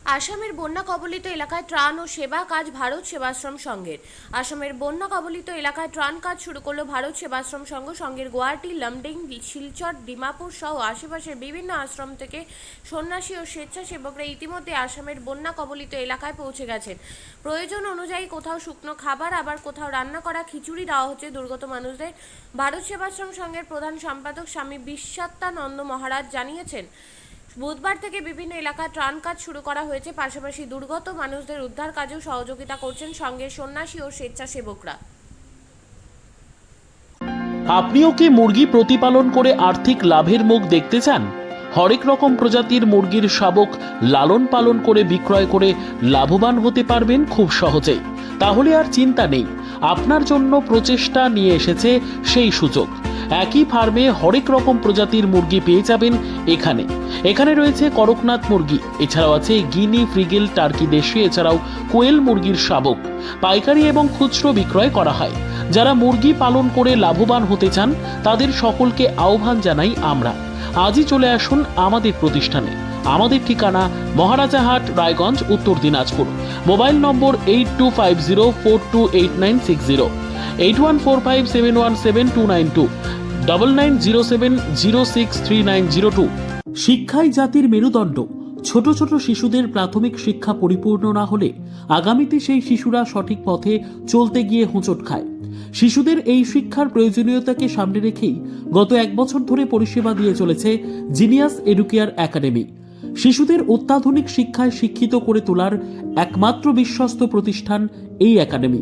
আসামের বন্যা কবলিত এলাকায় ত্রাণ ও সেবা কাজ ভারত সেবাশ্রম সংঘের। আসামের বন্যা কবলিত এলাকায় ত্রাণ কাজ শুরু করলো ভারত সেবাশ্রম সংঘ। সংঘের গুয়াহাটি, লামডিং, শিলচর, ডিমাপুর সহ আশেপাশের বিভিন্ন আশ্রম থেকে সন্ন্যাসী ও স্বেচ্ছাসেবকরা ইতিমধ্যে আসামের বন্যা কবলিত এলাকায় পৌঁছে গেছেন। প্রয়োজন অনুযায়ী কোথাও শুকনো খাবার, আবার কোথাও রান্না করা খিচুড়ি দেওয়া হচ্ছে দুর্গত মানুষদের। ভারত সেবাশ্রম সংঘের প্রধান সম্পাদক স্বামী বিশ্বাত্তানন্দ মহারাজ জানিয়েছেন, বুধবার থেকে বিভিন্ন এলাকায় ত্রাণ কাজ শুরু করা হয়েছে। পাশাপাশি দুর্গত মানুষদের উদ্ধার কাজেও সহযোগিতা করছেন সঙ্গে সন্ন্যাসী ও স্বেচ্ছাসেবকরা। আপনিও কি মুরগি প্রতিপালন করে আর্থিক লাভের মুখ দেখতে চান? হরেক রকম প্রজাতির মুরগির শাবক লালন পালন করে বিক্রয় করে লাভবান হতে পারবেন খুব সহজেই। তাহলে আর চিন্তা নেই, আপনার জন্য প্রচেষ্টা নিয়ে এসেছে সেই সুযোগ। একই ফার্মে হরেক রকম প্রজাতির মুরগি পেয়ে যাবেন এখানে রয়েছে করকনাথ মুরগি, এছাড়াও আছে গিনি, ফ্রিগেল, টার্কি দেশি, এছাড়াও কোয়েল মুরগির শাবক পাইকারি এবং খুচরো বিক্রয় করা হয়। যারা মুরগি পালন করে লাভবান হতে চান তাদের সকলকে আহ্বান জানাই আমরা। আজই চলে আসুন আমাদের প্রতিষ্ঠানে। আমাদের ঠিকানা মহারাজাহাট, রায়গঞ্জ, উত্তর দিনাজপুর। মোবাইল নম্বর 8250428960, 8145717292, 9907063902। শিক্ষাই জাতির মেরুদণ্ড। ছোট ছোট শিশুদের প্রাথমিক শিক্ষা পরিপূর্ণ না হলে আগামীতে সেই শিশুরা সঠিক পথে চলতে গিয়ে হোঁচট খায়। শিশুদের এই শিক্ষার প্রয়োজনীয়তাকে সামনে রেখেই গত 1 বছর ধরে পরিষেবা দিয়ে চলেছে জিনিয়াস এডুকেয়ার একাডেমি। শিশুদের অত্যাধুনিক শিক্ষায় শিক্ষিত করে তোলার একমাত্র বিশ্বস্ত প্রতিষ্ঠান এই একাডেমি।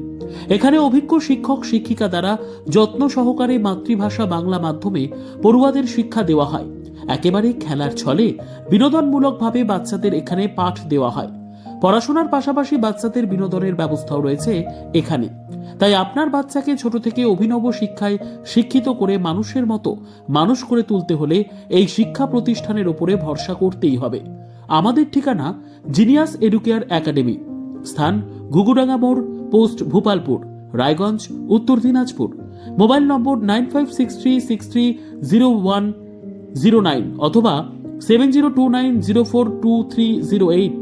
এখানে অভিজ্ঞ শিক্ষক শিক্ষিকা দ্বারা যত্ন সহকারে মাতৃভাষা বাংলা মাধ্যমে পড়ুয়াদের শিক্ষা দেওয়া হয়। একেবারে খেলার ছলে বিনোদনমূলকভাবে বাচ্চাদের এখানে পাঠ দেওয়া হয়। পড়াশোনার পাশাপাশি বাচ্চাদের বিনোদনের ব্যবস্থাও রয়েছে এখানে। তাই আপনার বাচ্চাকে ছোট থেকে অভিনব শিক্ষায় শিক্ষিত করে মানুষের মতো মানুষ করে তুলতে হলে এই শিক্ষা প্রতিষ্ঠানের উপরে ভরসা করতেই হবে। আমাদের ঠিকানা জিনিয়াস এডুকেয়ার একাডেমি, স্থান ঘুঘুডাঙ্গা মোড়, পোস্ট ভূপালপুর, রায়গঞ্জ, উত্তর দিনাজপুর। মোবাইল নম্বর 9563630109 অথবা 7029042308।